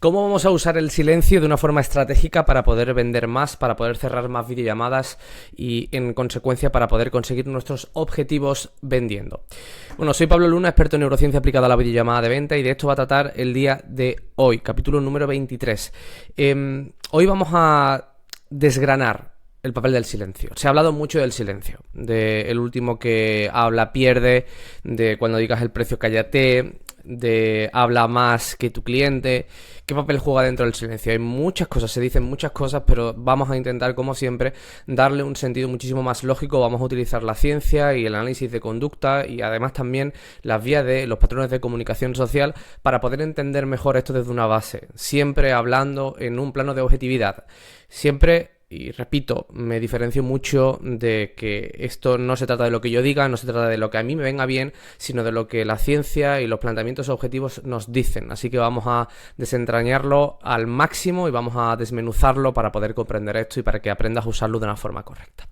¿Cómo vamos a usar el silencio de una forma estratégica para poder vender más, para poder cerrar más videollamadas y, en consecuencia, para poder conseguir nuestros objetivos vendiendo? Bueno, soy Pablo Luna, experto en neurociencia aplicada a la videollamada de venta, y de esto va a tratar el día de hoy, capítulo número 23. Hoy vamos a desgranar el papel del silencio. Se ha hablado mucho del silencio, de el último que habla pierde, de cuando digas el precio cállate, de habla más que tu cliente. ¿Qué papel juega dentro del silencio? Hay muchas cosas, se dicen muchas cosas, pero vamos a intentar, como siempre, darle un sentido muchísimo más lógico. Vamos a utilizar la ciencia y el análisis de conducta y además también las vías de los patrones de comunicación social para poder entender mejor esto desde una base, siempre hablando en un plano de objetividad. Siempre, y repito, me diferencio mucho de que esto no se trata de lo que yo diga, no se trata de lo que a mí me venga bien, sino de lo que la ciencia y los planteamientos objetivos nos dicen. Así que vamos a desentrañarlo al máximo y vamos a desmenuzarlo para poder comprender esto y para que aprendas a usarlo de una forma correcta.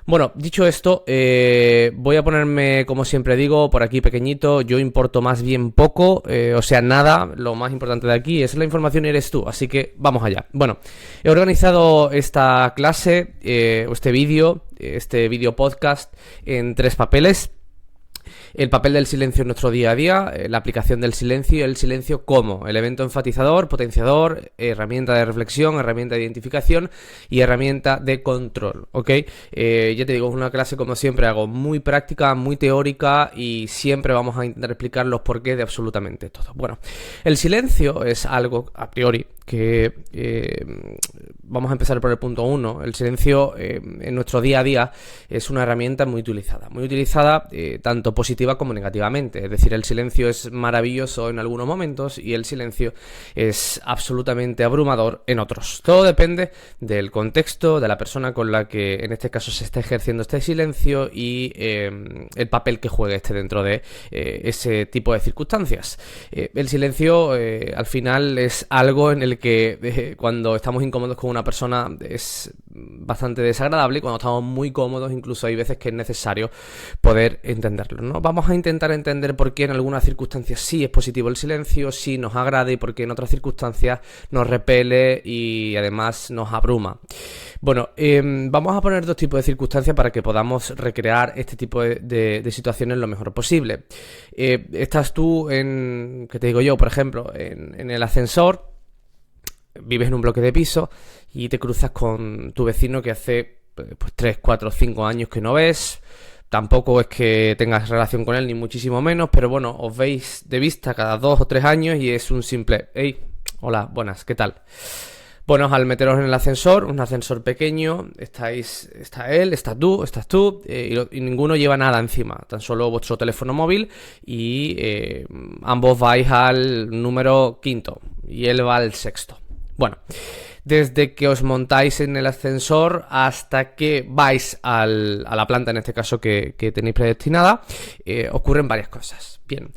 Bueno, dicho esto, voy a ponerme, como siempre digo, por aquí pequeñito. Yo importo más bien poco, o sea, nada. Lo más importante de aquí es la información y eres tú, así que vamos allá. Bueno, he organizado esta clase, este vídeo podcast en 3 papeles. El papel del silencio en nuestro día a día, la aplicación del silencio y el silencio como elemento enfatizador, potenciador, herramienta de reflexión, herramienta de identificación y herramienta de control, ¿ok? Ya te digo, es una clase, como siempre hago, muy práctica, muy teórica y siempre vamos a intentar explicar los porqués de absolutamente todo. Bueno, el silencio es algo, a priori, que vamos a empezar por el punto 1. El silencio en nuestro día a día es una herramienta muy utilizada tanto positiva como negativamente. Es decir, el silencio es maravilloso en algunos momentos y el silencio es absolutamente abrumador en otros. Todo depende del contexto, de la persona con la que en este caso se está ejerciendo este silencio y el papel que juegue dentro de ese tipo de circunstancias. El silencio al final es algo en el que cuando estamos incómodos con una persona es bastante desagradable, y cuando estamos muy cómodos incluso hay veces que es necesario poder entenderlo, ¿no? Vamos a intentar entender por qué en algunas circunstancias sí es positivo el silencio, sí nos agrada, y por qué en otras circunstancias nos repele y además nos abruma. Bueno, vamos a poner 2 tipos de circunstancias para que podamos recrear este tipo de situaciones lo mejor posible. Estás tú ¿qué te digo yo? Por ejemplo, en el ascensor, vives en un bloque de piso y te cruzas con tu vecino que hace 3, 4, 5 años que no ves. Tampoco es que tengas relación con él, ni muchísimo menos, pero bueno, os veis de vista cada 2 o 3 años y es un simple hey, hola, buenas, ¿qué tal? Bueno, al meteros en el ascensor, un ascensor pequeño, está él, estás tú, y ninguno lleva nada encima, tan solo vuestro teléfono móvil, y ambos vais al número 5 y él va al 6. Bueno, desde que os montáis en el ascensor hasta que vais a la planta, en este caso que tenéis predestinada, ocurren varias cosas. Bien,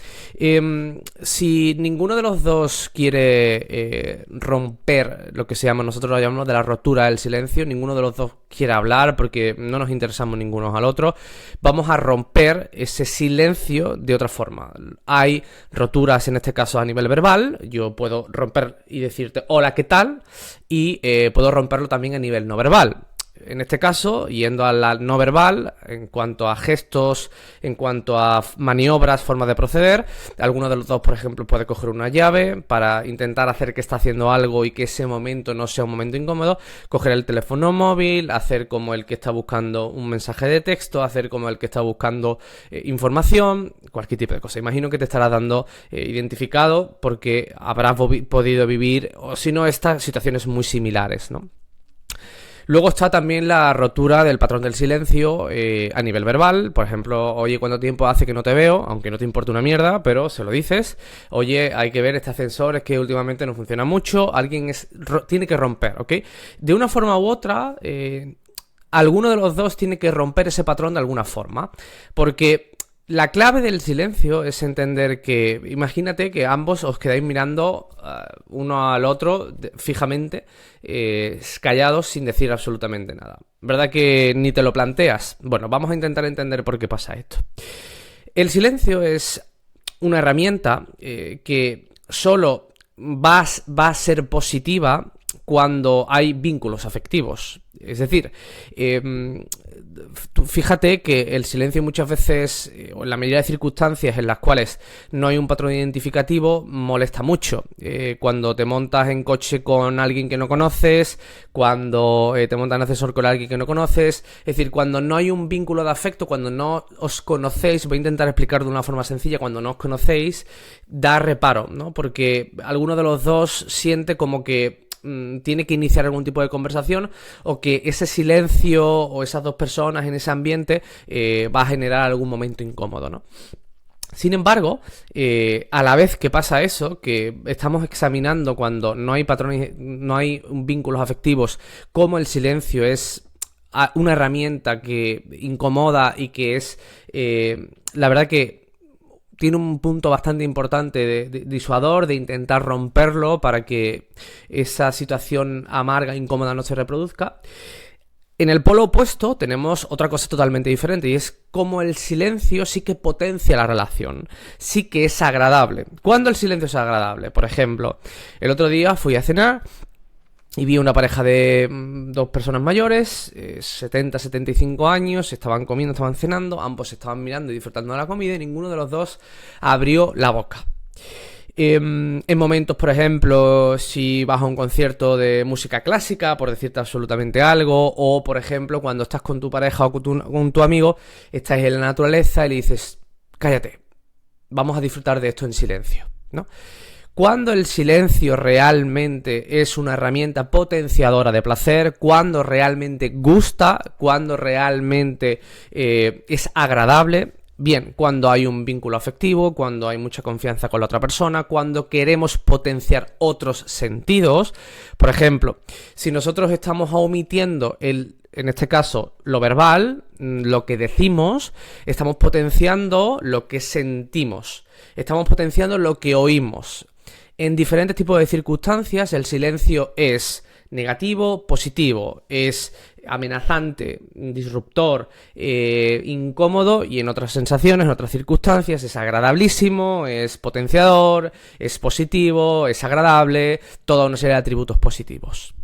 si ninguno de los dos quiere romper lo que nosotros lo llamamos de la rotura del silencio, ninguno de los dos quiere hablar porque no nos interesamos ninguno al otro, vamos a romper ese silencio de otra forma. Hay roturas, en este caso a nivel verbal. Yo puedo romper y decirte hola, ¿qué tal? Y puedo romperlo también a nivel no verbal. En este caso, yendo a la no verbal, en cuanto a gestos, en cuanto a maniobras, formas de proceder, alguno de los dos, por ejemplo, puede coger una llave para intentar hacer que está haciendo algo y que ese momento no sea un momento incómodo, coger el teléfono móvil, hacer como el que está buscando un mensaje de texto, hacer como el que está buscando información, cualquier tipo de cosa. Imagino que te estarás dando identificado porque habrás podido vivir, o si no, estas situaciones muy similares, ¿no? Luego está también la rotura del patrón del silencio a nivel verbal. Por ejemplo, oye, ¿cuánto tiempo hace que no te veo? Aunque no te importe una mierda, pero se lo dices. Oye, hay que ver este ascensor, es que últimamente no funciona mucho. Alguien tiene que romper, ¿ok? De una forma u otra, alguno de los dos tiene que romper ese patrón de alguna forma. Porque la clave del silencio es entender que, imagínate que ambos os quedáis mirando uno al otro fijamente, callados sin decir absolutamente nada. ¿Verdad que ni te lo planteas? Bueno, vamos a intentar entender por qué pasa esto. El silencio es una herramienta que solo va a ser positiva cuando hay vínculos afectivos. Es decir, fíjate que el silencio muchas veces, o en la mayoría de circunstancias en las cuales no hay un patrón identificativo, molesta mucho. Cuando te montas en coche con alguien que no conoces, cuando te montas en ascensor con alguien que no conoces, es decir, cuando no hay un vínculo de afecto, cuando no os conocéis, voy a intentar explicar de una forma sencilla, cuando no os conocéis, da reparo, ¿no? Porque alguno de los dos siente como que tiene que iniciar algún tipo de conversación, o que ese silencio o esas dos personas en ese ambiente va a generar algún momento incómodo, ¿no? Sin embargo, a la vez que pasa eso, que estamos examinando cuando no hay patrones, no hay vínculos afectivos, cómo el silencio es una herramienta que incomoda y que es, la verdad que tiene un punto bastante importante de disuador, de intentar romperlo para que esa situación amarga, incómoda no se reproduzca. En el polo opuesto tenemos otra cosa totalmente diferente, y es cómo el silencio sí que potencia la relación, sí que es agradable. ¿Cuándo el silencio es agradable? Por ejemplo, el otro día fui a cenar y vi una pareja de dos personas mayores, 70, 75 años, estaban comiendo, estaban cenando, ambos estaban mirando y disfrutando de la comida y ninguno de los dos abrió la boca. En momentos, por ejemplo, si vas a un concierto de música clásica, por decirte absolutamente algo, o por ejemplo, cuando estás con tu pareja o con tu amigo, estáis en la naturaleza y le dices, cállate, vamos a disfrutar de esto en silencio, ¿no? Cuando el silencio realmente es una herramienta potenciadora de placer, cuando realmente gusta, cuando realmente es agradable. Bien, cuando hay un vínculo afectivo, cuando hay mucha confianza con la otra persona, cuando queremos potenciar otros sentidos. Por ejemplo, si nosotros estamos omitiendo en este caso, lo verbal, lo que decimos, estamos potenciando lo que sentimos, estamos potenciando lo que oímos. En diferentes tipos de circunstancias, el silencio es negativo, positivo, es amenazante, disruptor, incómodo, y en otras sensaciones, en otras circunstancias, es agradabilísimo, es potenciador, es positivo, es agradable, toda una serie de atributos positivos.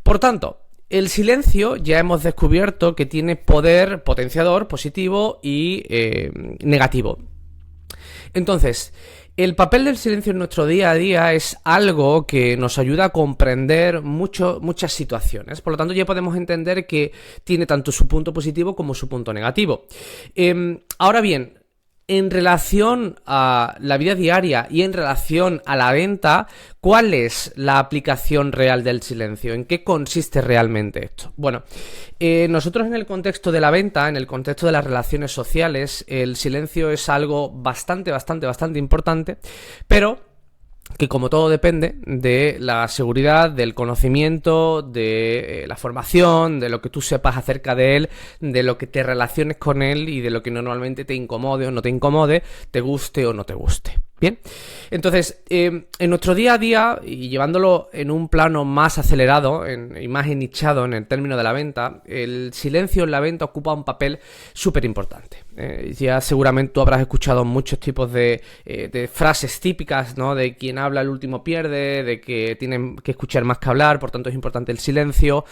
Por tanto, el silencio ya hemos descubierto que tiene poder potenciador, positivo y negativo. Entonces, el papel del silencio en nuestro día a día es algo que nos ayuda a comprender muchas situaciones. Por lo tanto, ya podemos entender que tiene tanto su punto positivo como su punto negativo. Ahora bien, en relación a la vida diaria y en relación a la venta, ¿cuál es la aplicación real del silencio? ¿En qué consiste realmente esto? Bueno, nosotros en el contexto de la venta, en el contexto de las relaciones sociales, el silencio es algo bastante importante, pero que, como todo, depende de la seguridad, del conocimiento, de la formación, de lo que tú sepas acerca de él, de lo que te relaciones con él y de lo que normalmente te incomode o no te incomode, te guste o no te guste. Bien, entonces, en nuestro día a día, y llevándolo en un plano más acelerado y más nichado en el término de la venta, el silencio en la venta ocupa un papel súper importante. Ya seguramente tú habrás escuchado muchos tipos de frases típicas, ¿no? De quien habla el último pierde, de que tienen que escuchar más que hablar, por tanto es importante el silencio.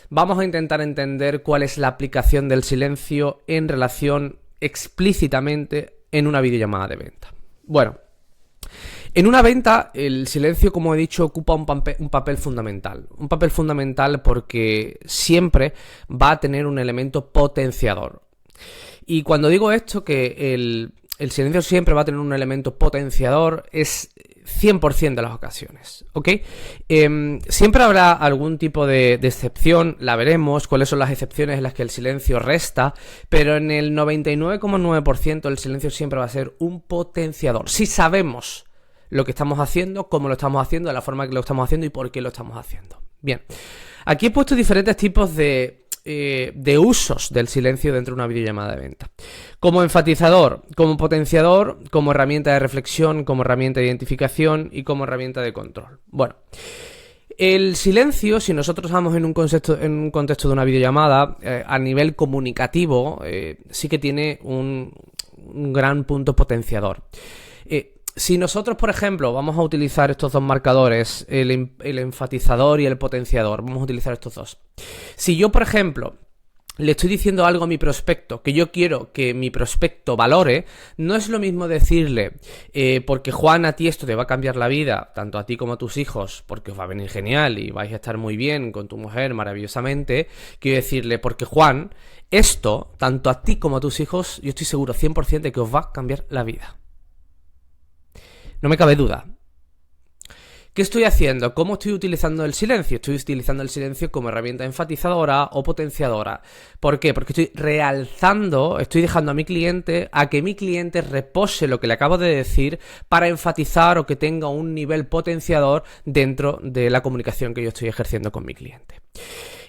Vamos a intentar entender cuál es la aplicación del silencio en relación explícitamente en una videollamada de venta. Bueno, en una venta, el silencio, como he dicho, ocupa un papel fundamental. Un papel fundamental porque siempre va a tener un elemento potenciador. Y cuando digo esto, que el silencio siempre va a tener un elemento potenciador, es 100% de las ocasiones, ¿ok? Siempre habrá algún tipo de excepción, la veremos, cuáles son las excepciones en las que el silencio resta, pero en el 99,9% el silencio siempre va a ser un potenciador. Si sabemos lo que estamos haciendo, cómo lo estamos haciendo, de la forma que lo estamos haciendo y por qué lo estamos haciendo. Bien, aquí he puesto diferentes tipos de usos del silencio dentro de una videollamada de venta. Como enfatizador, como potenciador, como herramienta de reflexión, como herramienta de identificación y como herramienta de control. Bueno, el silencio, si nosotros estamos en un contexto de una videollamada, a nivel comunicativo, sí que tiene un gran punto potenciador. Si nosotros, por ejemplo, vamos a utilizar estos dos marcadores, el enfatizador y el potenciador, vamos a utilizar estos dos. Si yo, por ejemplo, le estoy diciendo algo a mi prospecto que yo quiero que mi prospecto valore, no es lo mismo decirle, porque Juan, a ti esto te va a cambiar la vida, tanto a ti como a tus hijos, porque os va a venir genial y vais a estar muy bien con tu mujer maravillosamente, que decirle, porque Juan, esto, tanto a ti como a tus hijos, yo estoy seguro 100% de que os va a cambiar la vida. No me cabe duda. ¿Qué estoy haciendo? ¿Cómo estoy utilizando el silencio? Estoy utilizando el silencio como herramienta enfatizadora o potenciadora. ¿Por qué? Porque estoy realzando, estoy dejando a mi cliente a que mi cliente repose lo que le acabo de decir para enfatizar o que tenga un nivel potenciador dentro de la comunicación que yo estoy ejerciendo con mi cliente.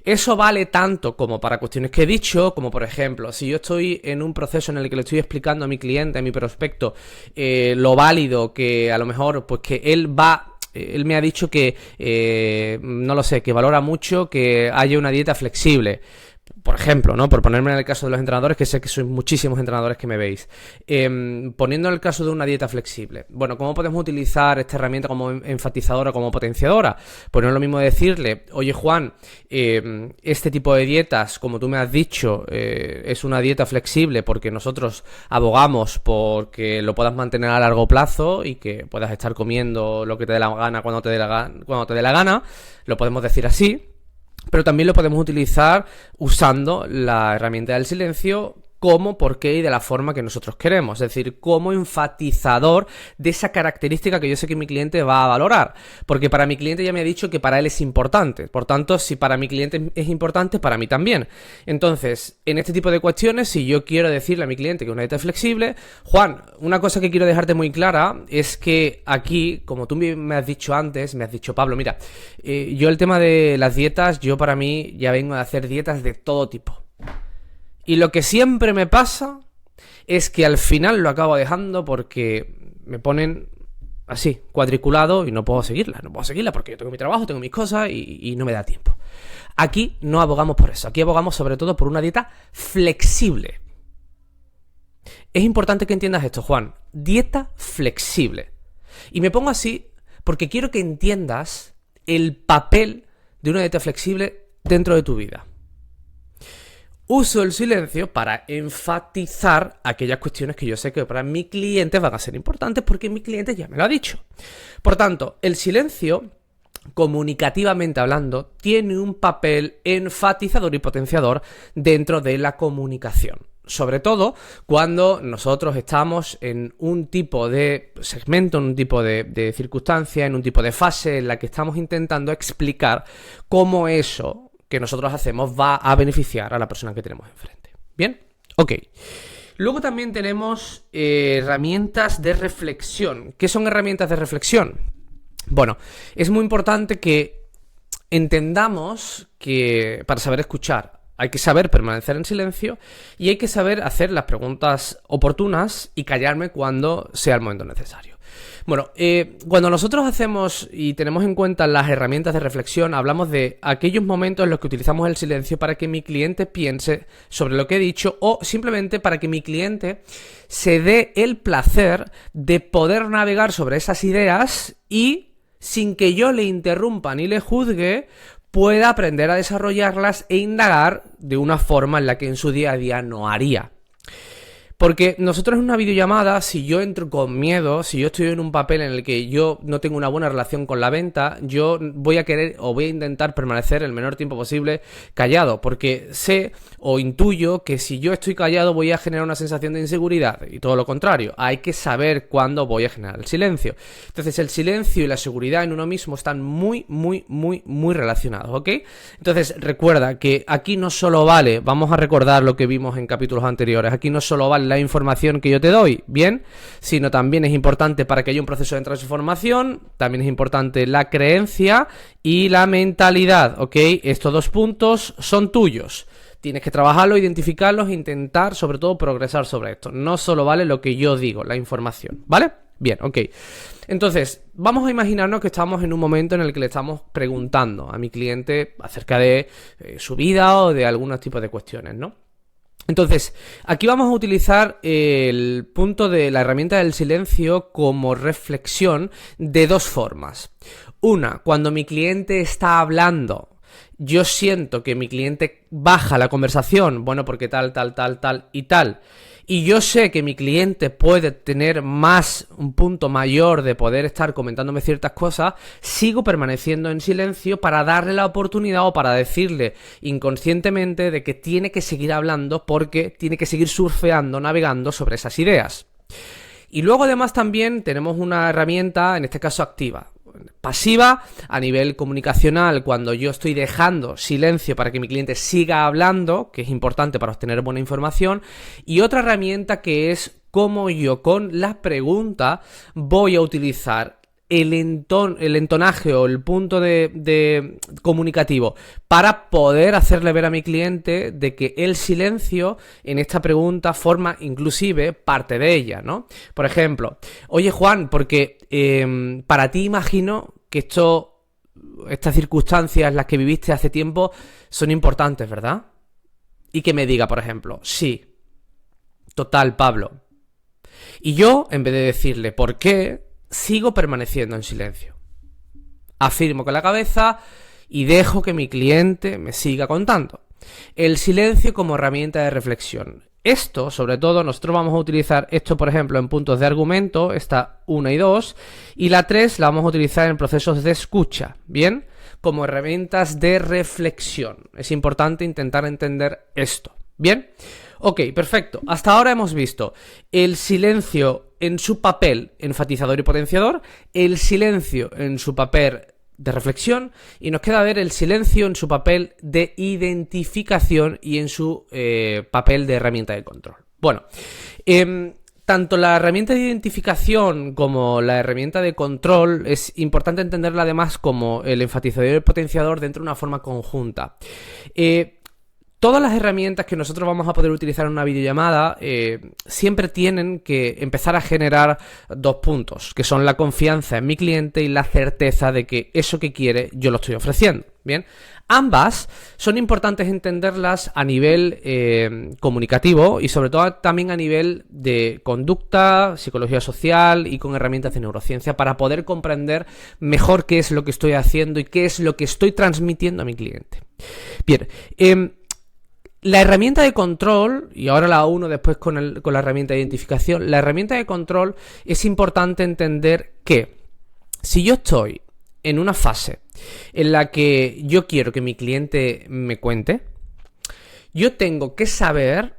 Eso vale tanto como para cuestiones que he dicho, como por ejemplo, si yo estoy en un proceso en el que le estoy explicando a mi cliente, a mi prospecto, lo válido que a lo mejor, pues que él me ha dicho que, no lo sé, que valora mucho que haya una dieta flexible. Por ejemplo, ¿no? Por ponerme en el caso de los entrenadores, que sé que sois muchísimos entrenadores que me veis. Poniendo en el caso de una dieta flexible. Bueno, ¿cómo podemos utilizar esta herramienta como enfatizadora, como potenciadora? Pues no es lo mismo decirle, oye Juan, este tipo de dietas, como tú me has dicho, es una dieta flexible porque nosotros abogamos porque lo puedas mantener a largo plazo y que puedas estar comiendo lo que te dé la gana cuando te dé la gana. Lo podemos decir así. Pero también lo podemos utilizar usando la herramienta del silencio cómo, por qué y de la forma que nosotros queremos. Es decir, como enfatizador de esa característica que yo sé que mi cliente va a valorar. Porque para mi cliente ya me ha dicho que para él es importante. Por tanto, si para mi cliente es importante, para mí también. Entonces, en este tipo de cuestiones, si yo quiero decirle a mi cliente que una dieta es flexible, Juan, una cosa que quiero dejarte muy clara es que aquí, como tú me has dicho antes, me has dicho, Pablo, mira, yo el tema de las dietas, yo para mí ya vengo a hacer dietas de todo tipo. Y lo que siempre me pasa es que al final lo acabo dejando porque me ponen así, cuadriculado, y no puedo seguirla porque yo tengo mi trabajo, tengo mis cosas y no me da tiempo. Aquí no abogamos por eso, aquí abogamos sobre todo por una dieta flexible. Es importante que entiendas esto, Juan, dieta flexible. Y me pongo así porque quiero que entiendas el papel de una dieta flexible dentro de tu vida. Uso el silencio para enfatizar aquellas cuestiones que yo sé que para mi cliente van a ser importantes porque mi cliente ya me lo ha dicho. Por tanto, el silencio, comunicativamente hablando, tiene un papel enfatizador y potenciador dentro de la comunicación. Sobre todo cuando nosotros estamos en un tipo de segmento, en un tipo de circunstancia, en un tipo de fase en la que estamos intentando explicar cómo eso que nosotros hacemos va a beneficiar a la persona que tenemos enfrente. ¿Bien? Ok. Luego también tenemos herramientas de reflexión. ¿Qué son herramientas de reflexión? Bueno, es muy importante que entendamos que para saber escuchar hay que saber permanecer en silencio y hay que saber hacer las preguntas oportunas y callarme cuando sea el momento necesario. Bueno, cuando nosotros hacemos y tenemos en cuenta las herramientas de reflexión, hablamos de aquellos momentos en los que utilizamos el silencio para que mi cliente piense sobre lo que he dicho o simplemente para que mi cliente se dé el placer de poder navegar sobre esas ideas y, sin que yo le interrumpa ni le juzgue, pueda aprender a desarrollarlas e indagar de una forma en la que en su día a día no haría. Porque nosotros en una videollamada, si yo entro con miedo, si yo estoy en un papel en el que yo no tengo una buena relación con la venta, yo voy a querer o voy a intentar permanecer el menor tiempo posible callado, porque sé o intuyo que si yo estoy callado voy a generar una sensación de inseguridad y todo lo contrario. Hay que saber cuándo voy a generar el silencio. Entonces el silencio y la seguridad en uno mismo están muy relacionados, ¿ok? Entonces recuerda que aquí no solo vale, vamos a recordar lo que vimos en capítulos anteriores, aquí no solo vale la información que yo te doy, bien, sino también es importante para que haya un proceso de transformación, también es importante la creencia y la mentalidad, ¿ok? Estos dos puntos son tuyos. Tienes que trabajarlos, identificarlos e intentar, sobre todo, progresar sobre esto. No solo vale lo que yo digo, la información, ¿vale? Bien, ok. Entonces, vamos a imaginarnos que estamos en un momento en el que le estamos preguntando a mi cliente acerca de su vida o de algunos tipos de cuestiones, ¿no? Entonces, aquí vamos a utilizar el punto de la herramienta del silencio como reflexión de dos formas. Una, cuando mi cliente está hablando, yo siento que mi cliente baja la conversación, bueno, porque tal y tal. Y yo sé que mi cliente puede tener un punto mayor de poder estar comentándome ciertas cosas, sigo permaneciendo en silencio para darle la oportunidad o para decirle inconscientemente de que tiene que seguir hablando porque tiene que seguir surfeando, navegando sobre esas ideas. Y luego además también tenemos una herramienta, en este caso activa. Pasiva, a nivel comunicacional, cuando yo estoy dejando silencio para que mi cliente siga hablando, que es importante para obtener buena información, y otra herramienta que es cómo yo con la pregunta voy a utilizar el entonaje o el punto de comunicativo para poder hacerle ver a mi cliente de que el silencio en esta pregunta forma inclusive parte de ella, ¿no? Por ejemplo, oye Juan, porque para ti imagino que estas circunstancias, las que viviste hace tiempo, son importantes, ¿verdad? Y que me diga, por ejemplo, sí, total, Pablo. Y yo, en vez de decirle por qué, sigo permaneciendo en silencio. Afirmo con la cabeza y dejo que mi cliente me siga contando. El silencio como herramienta de reflexión. Esto, sobre todo, nosotros vamos a utilizar esto, por ejemplo, en puntos de argumento, esta 1 y 2, y la 3 la vamos a utilizar en procesos de escucha, ¿bien? Como herramientas de reflexión. Es importante intentar entender esto, ¿bien? Ok, perfecto. Hasta ahora hemos visto el silencio en su papel enfatizador y potenciador, el silencio en su papel de reflexión, y nos queda ver el silencio en su papel de identificación y en su papel de herramienta de control. Bueno, tanto la herramienta de identificación como la herramienta de control es importante entenderla además como el enfatizador y el potenciador dentro de una forma conjunta. Todas las herramientas que nosotros vamos a poder utilizar en una videollamada siempre tienen que empezar a generar dos puntos, que son la confianza en mi cliente y la certeza de que eso que quiere yo lo estoy ofreciendo. Bien, ambas son importantes entenderlas a nivel comunicativo y sobre todo también a nivel de conducta, psicología social y con herramientas de neurociencia para poder comprender mejor qué es lo que estoy haciendo y qué es lo que estoy transmitiendo a mi cliente. Bien, la herramienta de control, y ahora la uno después con la herramienta de identificación, la herramienta de control es importante entender que si yo estoy en una fase en la que yo quiero que mi cliente me cuente, yo tengo que saber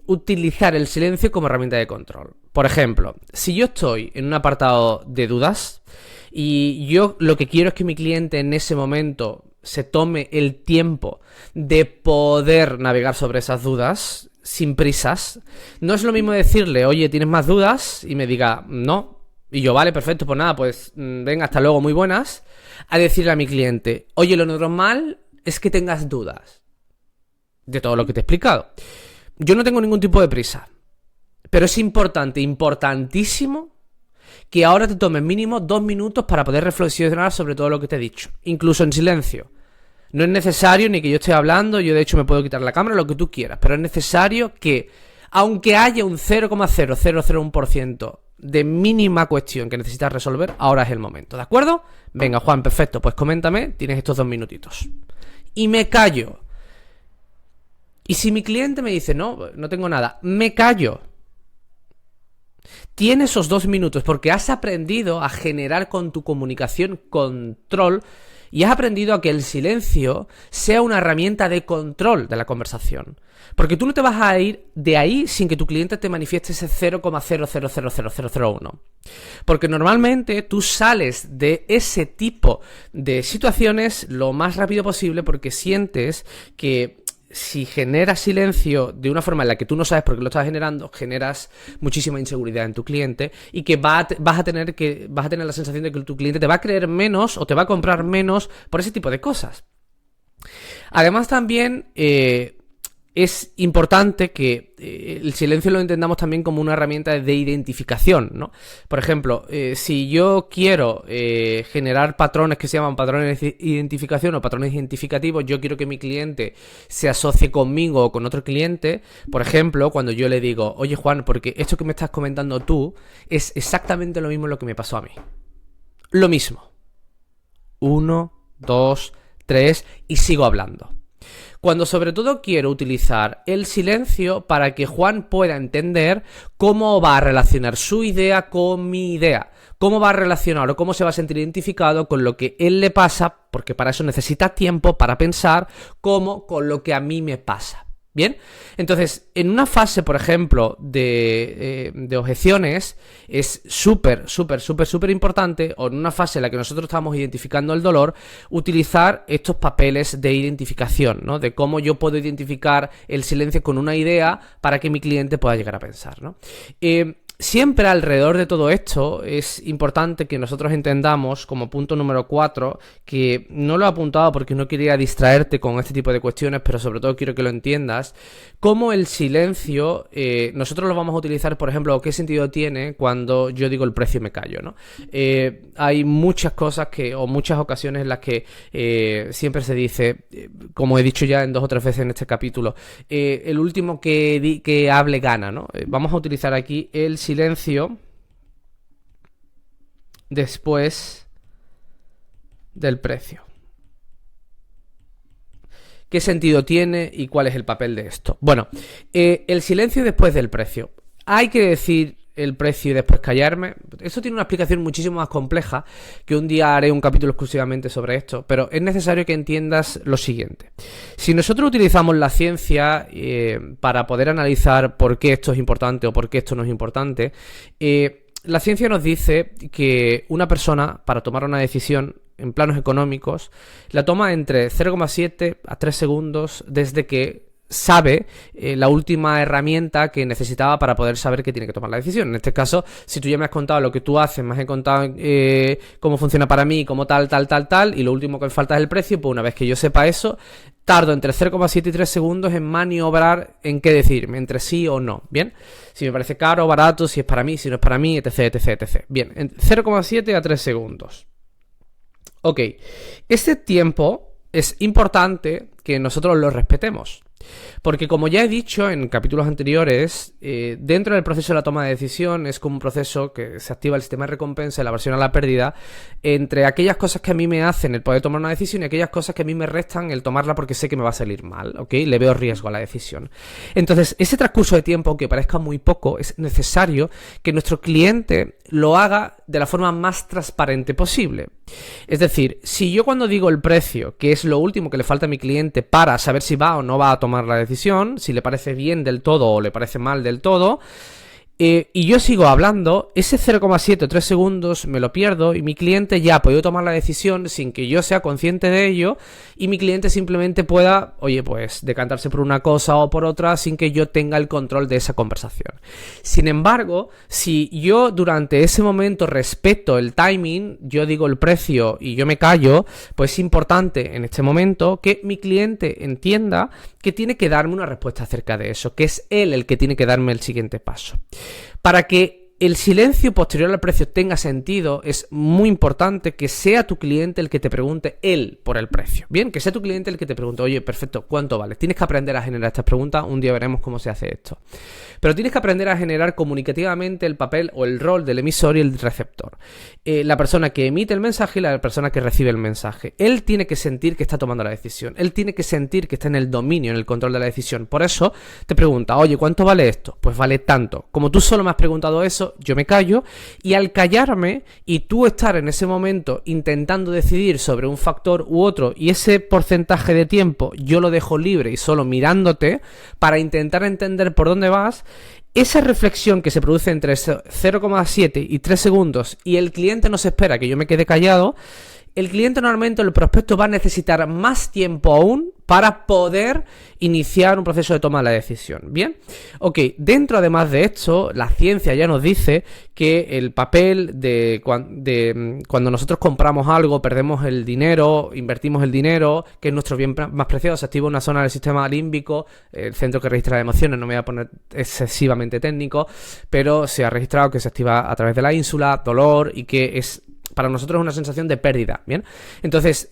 utilizar el silencio como herramienta de control. Por ejemplo, si yo estoy en un apartado de dudas y yo lo que quiero es que mi cliente en ese momento se tome el tiempo de poder navegar sobre esas dudas sin prisas, no es lo mismo decirle, oye, ¿tienes más dudas? Y me diga, no. Y yo, vale, perfecto, pues nada, pues venga, hasta luego, muy buenas. A decirle a mi cliente, oye, lo normal es que tengas dudas de todo lo que te he explicado. Yo no tengo ningún tipo de prisa, pero es importante, importantísimo, que ahora te tomes mínimo 2 minutos para poder reflexionar sobre todo lo que te he dicho, incluso en silencio. No es necesario ni que yo esté hablando, yo de hecho me puedo quitar la cámara, lo que tú quieras, pero es necesario que, aunque haya un 0,0001% de mínima cuestión que necesitas resolver, ahora es el momento, ¿de acuerdo? Venga, Juan, perfecto, pues coméntame, tienes estos 2 minutitos. Y me callo. Y si mi cliente me dice, no tengo nada, me callo. Tienes esos 2 minutos porque has aprendido a generar con tu comunicación control y has aprendido a que el silencio sea una herramienta de control de la conversación. Porque tú no te vas a ir de ahí sin que tu cliente te manifieste ese 0,000001. Porque normalmente tú sales de ese tipo de situaciones lo más rápido posible porque sientes que si generas silencio de una forma en la que tú no sabes por qué lo estás generando, generas muchísima inseguridad en tu cliente y que vas a tener la sensación de que tu cliente te va a creer menos o te va a comprar menos por ese tipo de cosas. Además también es importante que el silencio lo entendamos también como una herramienta de identificación, ¿no? Por ejemplo, si yo quiero generar patrones que se llaman patrones de identificación o patrones identificativos, yo quiero que mi cliente se asocie conmigo o con otro cliente. Por ejemplo, cuando yo le digo, oye Juan, porque esto que me estás comentando tú es exactamente lo mismo lo que me pasó a mí. Lo mismo. 1, 2, 3 y sigo hablando. Cuando sobre todo quiero utilizar el silencio para que Juan pueda entender cómo va a relacionar su idea con mi idea, cómo va a relacionar o cómo se va a sentir identificado con lo que él le pasa, porque para eso necesita tiempo para pensar, como con lo que a mí me pasa. ¿Bien? Entonces, en una fase, por ejemplo, de objeciones, es súper importante, o en una fase en la que nosotros estamos identificando el dolor, utilizar estos papeles de identificación, ¿no? De cómo yo puedo identificar el silencio con una idea para que mi cliente pueda llegar a pensar, ¿no? Siempre alrededor de todo esto es importante que nosotros entendamos, como punto número 4, que no lo he apuntado porque no quería distraerte con este tipo de cuestiones, pero sobre todo quiero que lo entiendas, cómo el silencio nosotros lo vamos a utilizar, por ejemplo, o qué sentido tiene cuando yo digo el precio y me callo, ¿no? Hay muchas cosas o muchas ocasiones en las que siempre se dice, como he dicho ya en 2 o 3 veces en este capítulo, el último que hable gana, ¿no? Vamos a utilizar aquí el silencio después del precio. ¿Qué sentido tiene y cuál es el papel de esto? Bueno, el silencio después del precio. Hay que decir el precio y después callarme. Eso tiene una explicación muchísimo más compleja, que un día haré un capítulo exclusivamente sobre esto, pero es necesario que entiendas lo siguiente. Si nosotros utilizamos la ciencia para poder analizar por qué esto es importante o por qué esto no es importante, la ciencia nos dice que una persona, para tomar una decisión en planos económicos, la toma entre 0,7 a 3 segundos desde que sabe la última herramienta que necesitaba para poder saber que tiene que tomar la decisión. En este caso, si tú ya me has contado lo que tú haces, me has contado cómo funciona para mí, cómo tal, y lo último que me falta es el precio, pues una vez que yo sepa eso, tardo entre 0,7 y 3 segundos en maniobrar en qué decirme, entre sí o no, ¿bien? Si me parece caro o barato, si es para mí, si no es para mí, etc. Bien, en 0,7 a 3 segundos. Ok, este tiempo es importante que nosotros lo respetemos. Porque como ya he dicho en capítulos anteriores, dentro del proceso de la toma de decisión es como un proceso que se activa el sistema de recompensa y la aversión a la pérdida entre aquellas cosas que a mí me hacen el poder tomar una decisión y aquellas cosas que a mí me restan el tomarla porque sé que me va a salir mal, ¿ok? Le veo riesgo a la decisión. Entonces, ese transcurso de tiempo, aunque parezca muy poco, es necesario que nuestro cliente lo haga de la forma más transparente posible. Es decir, si yo cuando digo el precio, que es lo último que le falta a mi cliente para saber si va o no va a tomar la decisión, si le parece bien del todo o le parece mal del todo, y yo sigo hablando, ese 0,7 o 3 segundos me lo pierdo y mi cliente ya ha podido tomar la decisión sin que yo sea consciente de ello y mi cliente simplemente pueda, oye, pues decantarse por una cosa o por otra sin que yo tenga el control de esa conversación. Sin embargo, si yo durante ese momento respeto el timing, yo digo el precio y yo me callo, pues es importante en este momento que mi cliente entienda que tiene que darme una respuesta acerca de eso, que es él el que tiene que darme el siguiente paso. Para que el silencio posterior al precio tenga sentido, es muy importante que sea tu cliente el que te pregunte él por el precio. Bien, que sea tu cliente el que te pregunte, oye, perfecto, ¿cuánto vale? Tienes que aprender a generar estas preguntas, un día veremos cómo se hace esto. Pero tienes que aprender a generar comunicativamente el papel o el rol del emisor y el receptor. La persona que emite el mensaje y la persona que recibe el mensaje. Él tiene que sentir que está tomando la decisión. Él tiene que sentir que está en el dominio, en el control de la decisión. Por eso te pregunta, oye, ¿cuánto vale esto? Pues vale tanto. Como tú solo me has preguntado eso, yo me callo, y al callarme y tú estar en ese momento intentando decidir sobre un factor u otro y ese porcentaje de tiempo yo lo dejo libre y solo mirándote para intentar entender por dónde vas, esa reflexión que se produce entre 0,7 y 3 segundos y el cliente no se espera que yo me quede callado, el cliente normalmente, el prospecto, va a necesitar más tiempo aún para poder iniciar un proceso de toma de la decisión. Bien, ok, dentro además de esto, la ciencia ya nos dice que el papel de cuando nosotros compramos algo, perdemos el dinero, invertimos el dinero, que es nuestro bien más preciado, se activa una zona del sistema límbico, el centro que registra las emociones, no me voy a poner excesivamente técnico, pero se ha registrado que se activa a través de la ínsula, dolor, y que es para nosotros una sensación de pérdida. Bien, entonces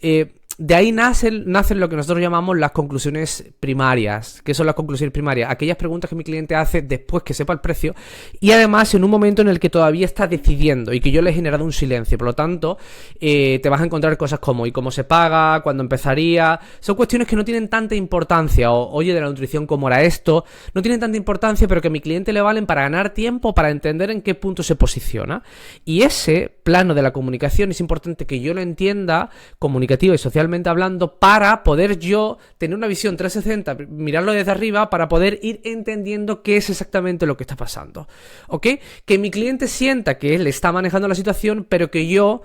de ahí nacen lo que nosotros llamamos las conclusiones primarias. ¿Qué son las conclusiones primarias? Aquellas preguntas que mi cliente hace después que sepa el precio y además en un momento en el que todavía está decidiendo y que yo le he generado un silencio. Por lo tanto, te vas a encontrar cosas como ¿y cómo se paga? ¿Cuándo empezaría? Son cuestiones que no tienen tanta importancia. O oye, de la nutrición, ¿cómo era esto? No tienen tanta importancia, pero que a mi cliente le valen para ganar tiempo, para entender en qué punto se posiciona. Y ese plano de la comunicación es importante que yo lo entienda comunicativa y social hablando para poder yo tener una visión 360, mirarlo desde arriba para poder ir entendiendo qué es exactamente lo que está pasando, ¿ok? Que mi cliente sienta que él está manejando la situación, pero que yo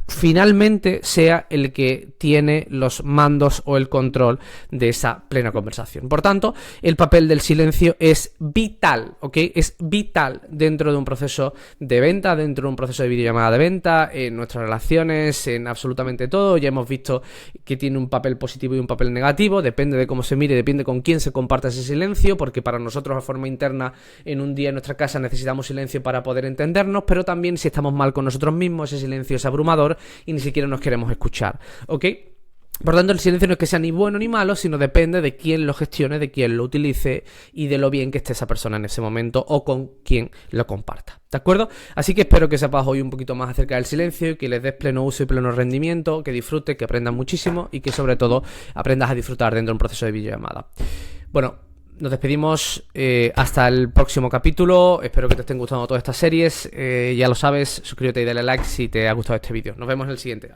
finalmente sea el que tiene los mandos o el control de esa plena conversación. Por tanto, el papel del silencio es vital, ¿ok? Es vital dentro de un proceso de venta, dentro de un proceso de videollamada de venta, en nuestras relaciones, en absolutamente todo. Ya hemos visto que tiene un papel positivo y un papel negativo, depende de cómo se mire, depende con quién se comparta ese silencio, porque para nosotros de forma interna en un día en nuestra casa necesitamos silencio para poder entendernos, pero también si estamos mal con nosotros mismos, ese silencio es abrumador y ni siquiera nos queremos escuchar, ¿ok? Por tanto, el silencio no es que sea ni bueno ni malo, sino depende de quién lo gestione, de quién lo utilice y de lo bien que esté esa persona en ese momento o con quién lo comparta, ¿de acuerdo? Así que espero que sepas hoy un poquito más acerca del silencio y que les des pleno uso y pleno rendimiento, que disfrutes, que aprendas muchísimo y que sobre todo aprendas a disfrutar dentro de un proceso de videollamada. Bueno, nos despedimos hasta el próximo capítulo. Espero que te estén gustando todas estas series. Ya lo sabes, suscríbete y dale like si te ha gustado este vídeo. Nos vemos en el siguiente.